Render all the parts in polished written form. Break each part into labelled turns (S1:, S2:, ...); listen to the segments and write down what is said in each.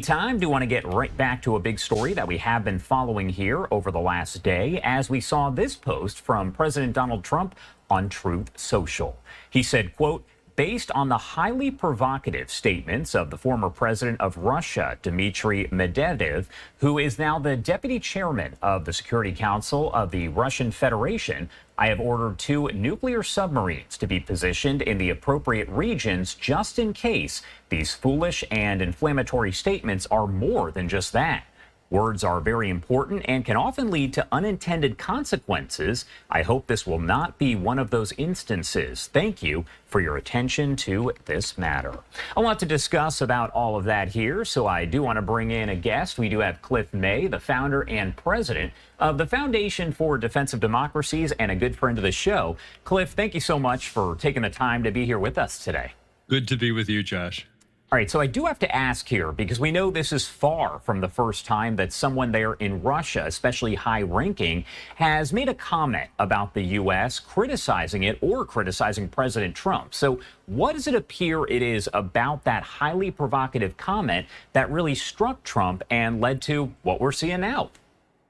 S1: Time. Do want to get right back to a big story that we have been following here over the last day as we saw this post from President Donald Trump on Truth Social. He said, quote, based on the highly provocative statements of the former president of Russia, Dmitry Medvedev, who is now the deputy chairman of the Security Council of the Russian Federation, I have ordered 2 nuclear submarines to be positioned in the appropriate regions just in case these foolish and inflammatory statements are more than just that. Words are very important and can often lead to unintended consequences. I hope this will not be one of those instances. Thank you for your attention to this matter. I want to discuss about all of that here, so I do want to bring in a guest. We do have Cliff May, the founder and president of the Foundation for Defense of Democracies and a good friend of the show. Cliff, thank you so much for taking the time to be here with us today.
S2: Good to be with you, Josh.
S1: All right, so I do have to ask here, because we know this is far from the first time that someone there in Russia, especially high-ranking, has made a comment about the U.S., criticizing it or criticizing President Trump. So what does it appear it is about that highly provocative comment that really struck Trump and led to what we're seeing now?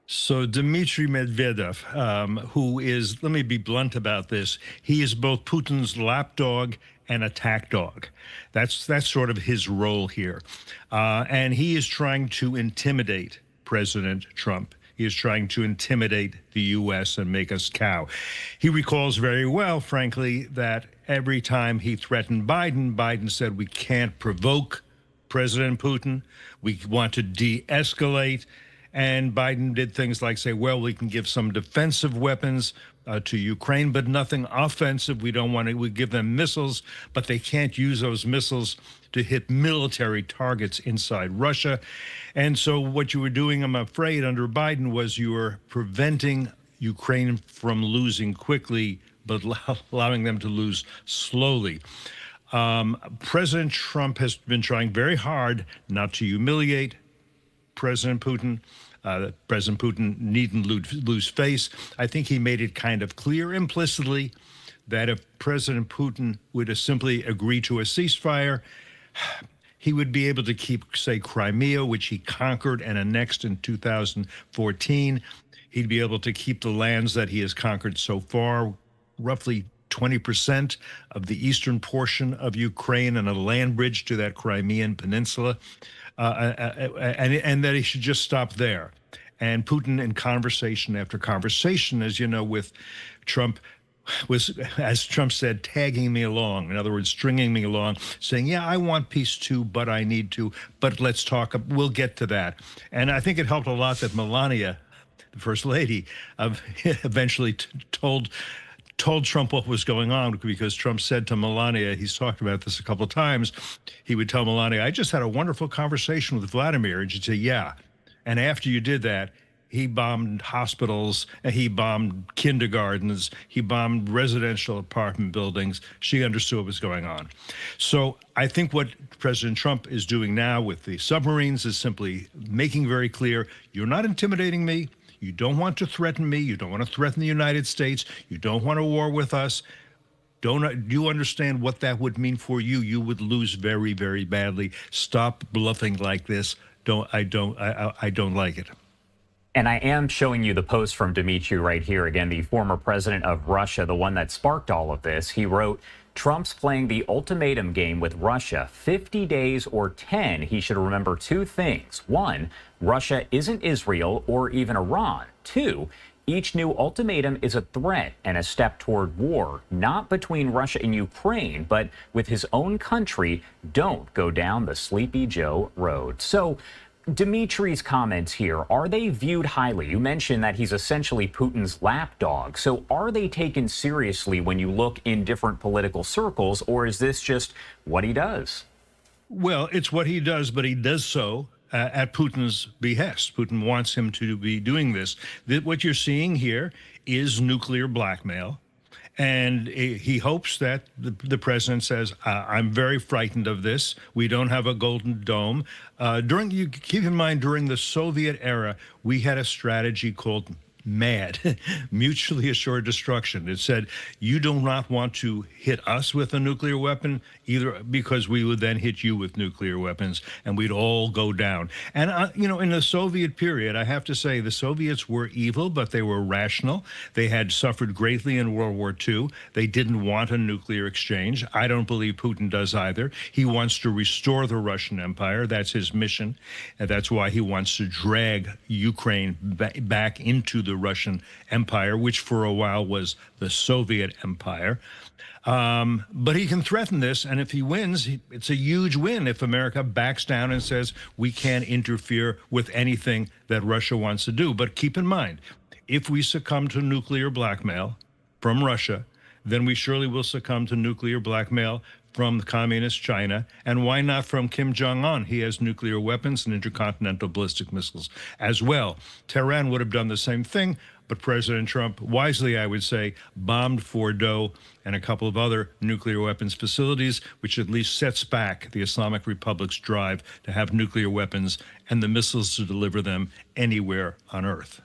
S2: So Dmitry Medvedev, who is, let me be blunt about this, he is both Putin's lapdog and attack dog. That's sort of his role here. And he is trying to intimidate President Trump. He is trying to intimidate the U.S. and make us cow. He recalls very well, frankly, that every time he threatened Biden, Biden said, we can't provoke President Putin. We want to de-escalate. And Biden did things like say, well, we can give some defensive weapons to Ukraine, but nothing offensive. We don't want to, we give them missiles, but they can't use those missiles to hit military targets inside Russia. And so what you were doing, I'm afraid, under Biden was you were preventing Ukraine from losing quickly, but allowing them to lose slowly. President Trump has been trying very hard not to humiliate President Putin. President Putin needn't lose face. I think he made it kind of clear implicitly that if President Putin would have simply agree to a ceasefire, he would be able to keep, say, Crimea, which he conquered and annexed in 2014. He'd be able to keep the lands that he has conquered so far, roughly 20% of the eastern portion of Ukraine and a land bridge to that Crimean peninsula. And that he should just stop there. And Putin, in conversation after conversation, as you know, with Trump, was, as Trump said, tagging me along. In other words, stringing me along, saying, yeah, I want peace too, but I need to, but let's talk, we'll get to that. And I think it helped a lot that Melania, the First Lady, eventually told Trump what was going on, because Trump said to Melania, he's talked about this a couple of times, he would tell Melania, I just had a wonderful conversation with Vladimir. And she'd say, yeah. And after you did that, he bombed hospitals, and he bombed kindergartens, he bombed residential apartment buildings. She understood what was going on. So I think what President Trump is doing now with the submarines is simply making very clear, you're not intimidating me. You don't want to threaten me. You don't want to threaten the United States. You don't want a war with us. Do you understand what that would mean for you? You would lose very, very badly. Stop bluffing like this. I don't like it.
S1: And I am showing you the post from Dmitry right here. Again, the former president of Russia, the one that sparked all of this. He wrote, Trump's playing the ultimatum game with Russia. 50 days or 10, he should remember 2 things. 1, Russia isn't Israel or even Iran. 2, each new ultimatum is a threat and a step toward war, not between Russia and Ukraine, but with his own country. Don't go down the Sleepy Joe road. So Dmitry's comments here, are they viewed highly? You mentioned that he's essentially Putin's lapdog. So are they taken seriously when you look in different political circles, or is this just what he does?
S2: Well, it's what he does, but he does so at Putin's behest. Putin wants him to be doing this. What you're seeing here is nuclear blackmail. And he hopes that the president says, I'm very frightened of this. We don't have a golden dome. You keep in mind, during the Soviet era, we had a strategy called mad, mutually assured destruction. It said, you do not want to hit us with a nuclear weapon, either because we would then hit you with nuclear weapons and we'd all go down. And, in the Soviet period, I have to say the Soviets were evil, but they were rational. They had suffered greatly in World War II. They didn't want a nuclear exchange. I don't believe Putin does either. He wants to restore the Russian Empire. That's his mission. And that's why he wants to drag Ukraine back into the Russian Empire, which for a while was the Soviet Empire. But he can threaten this, and if he wins, it's a huge win if America backs down and says we can't interfere with anything that Russia wants to do. But keep in mind, if we succumb to nuclear blackmail from Russia, then we surely will succumb to nuclear blackmail from communist China, and why not from Kim Jong-un? He has nuclear weapons and intercontinental ballistic missiles as well. Tehran would have done the same thing, but President Trump, wisely, I would say, bombed Fordo and a couple of other nuclear weapons facilities, which at least sets back the Islamic Republic's drive to have nuclear weapons and the missiles to deliver them anywhere on Earth.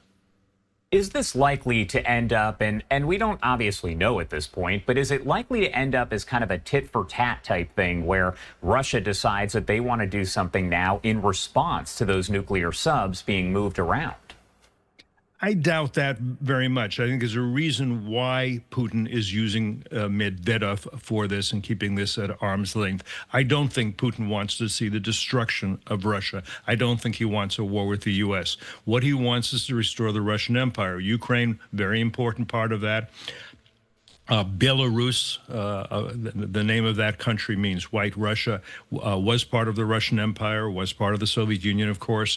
S1: Is this likely to end up, and we don't obviously know at this point, but is it likely to end up as kind of a tit for tat type thing where Russia decides that they want to do something now in response to those nuclear subs being moved around?
S2: I doubt that very much. I think there's a reason why Putin is using Medvedev for this and keeping this at arm's length. I don't think Putin wants to see the destruction of Russia. I don't think he wants a war with the U.S. What he wants is to restore the Russian Empire. Ukraine, very important part of that. Belarus, the name of that country means White Russia, was part of the Russian Empire, was part of the Soviet Union, of course.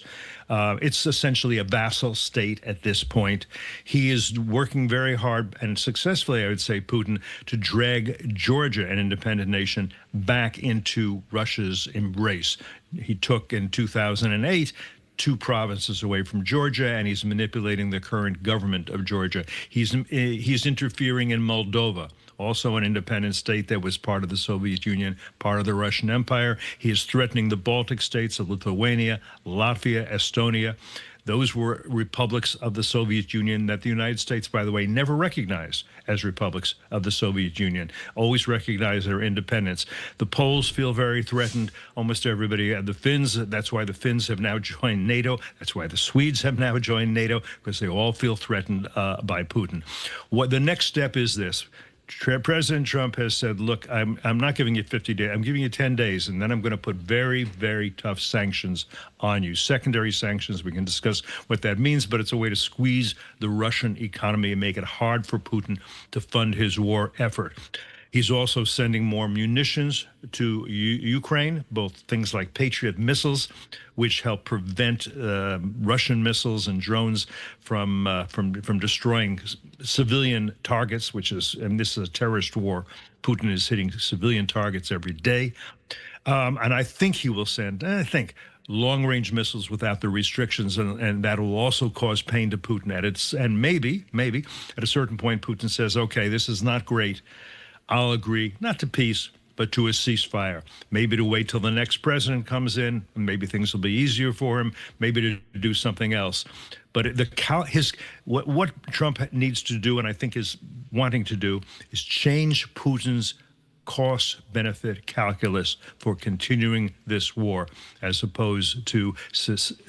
S2: It's essentially a vassal state at this point. He is working very hard and successfully, I would say, Putin, to drag Georgia, an independent nation, back into Russia's embrace. He took in 2008 two provinces away from Georgia, and he's manipulating the current government of Georgia. He's interfering in Moldova, also an independent state that was part of the Soviet Union, part of the Russian Empire. He is threatening the Baltic states of Lithuania, Latvia, Estonia. Those were republics of the Soviet Union that the United States, by the way, never recognized as republics of the Soviet Union, always recognized their independence. The Poles feel very threatened, almost everybody. The Finns, that's why the Finns have now joined NATO. That's why the Swedes have now joined NATO, because they all feel threatened by Putin. What the next step is this. President Trump has said, look, I'm not giving you 50 days. I'm giving you 10 days, and then I'm going to put very, very tough sanctions on you. Secondary sanctions. We can discuss what that means, but it's a way to squeeze the Russian economy and make it hard for Putin to fund his war effort. He's also sending more munitions to Ukraine, both things like Patriot missiles, which help prevent Russian missiles and drones from destroying civilian targets, and this is a terrorist war. Putin is hitting civilian targets every day. And I think he will send, long-range missiles without the restrictions, and that will also cause pain to Putin. And maybe at a certain point, Putin says, okay, this is not great. I'll agree, not to peace, but to a ceasefire. Maybe to wait till the next president comes in, and maybe things will be easier for him, maybe to do something else. But what Trump needs to do, and I think is wanting to do, is change Putin's cost-benefit calculus for continuing this war, as opposed to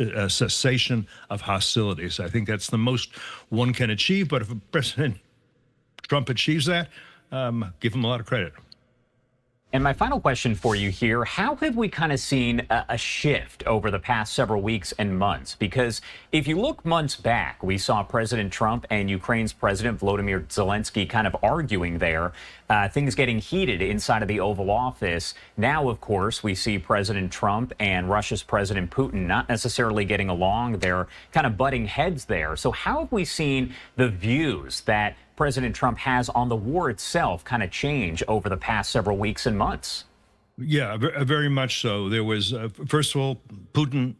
S2: a cessation of hostilities. I think that's the most one can achieve, but if President Trump achieves that, give him a lot of credit.
S1: And my final question for you here, how have we kind of seen a shift over the past several weeks and months? Because if you look months back, we saw President Trump and Ukraine's President Volodymyr Zelensky kind of arguing there, things getting heated inside of the Oval Office. Now, of course, we see President Trump and Russia's President Putin not necessarily getting along. They're kind of butting heads there. So how have we seen the views that President Trump has on the war itself kind of change over the past several weeks and months?
S2: Yeah, very much so. There was, first of all, Putin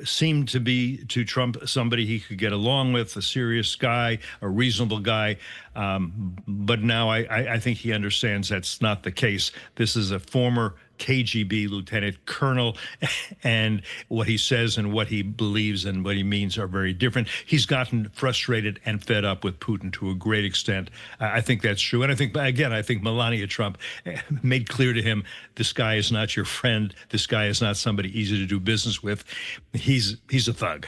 S2: seemed to be to Trump somebody he could get along with, a serious guy, a reasonable guy. But now I think he understands that's not the case. This is a former KGB lieutenant colonel, and what he says and what he believes and what he means are very different. He's gotten frustrated and fed up with Putin to a great extent. I think that's true. And I think, again, I think Melania Trump made clear to him, this guy is not your friend. This guy is not somebody easy to do business with. He's a thug.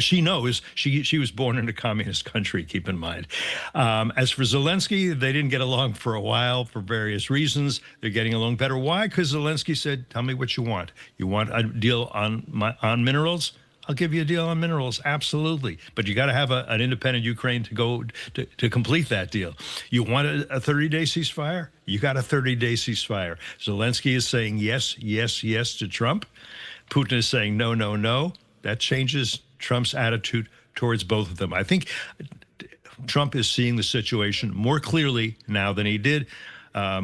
S2: She knows she was born in a communist country, keep in mind. As for Zelensky, they didn't get along for a while for various reasons. They're getting along better. Why? Because Zelensky said, tell me what you want. You want a deal on minerals? I'll give you a deal on minerals, absolutely. But you got to have an independent Ukraine to go to complete that deal. You want a 30-day ceasefire? You got a 30-day ceasefire. Zelensky is saying yes, yes, yes to Trump. Putin is saying no, no, no. That changes Trump's attitude towards both of them. I think Trump is seeing the situation more clearly now than he did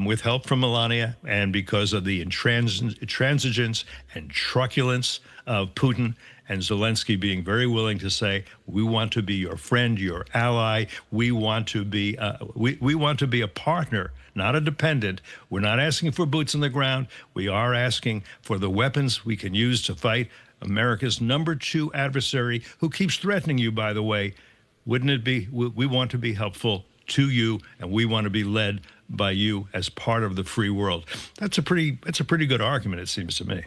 S2: with help from Melania and because of the intransigence and truculence of Putin, and Zelensky being very willing to say, we want to be your friend, your ally. We want to be we want to be a partner, not a dependent. We're not asking for boots on the ground. We are asking for the weapons we can use to fight America's #2 adversary, who keeps threatening you, by the way. Wouldn't it be, we want to be helpful to you, and we want to be led by you as part of the free world. That's a pretty good argument, it seems to me.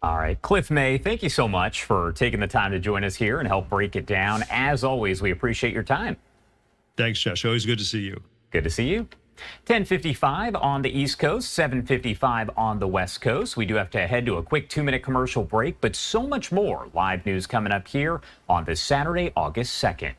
S1: All right, Cliff May, thank you so much for taking the time to join us here and help break it down. As always, we appreciate your time.
S2: Thanks, Josh. Always good to see you.
S1: Good to see you. 10:55 on the East Coast, 7:55 on the West Coast. We do have to head to a quick 2-minute commercial break, but so much more live news coming up here on this Saturday, August 2nd.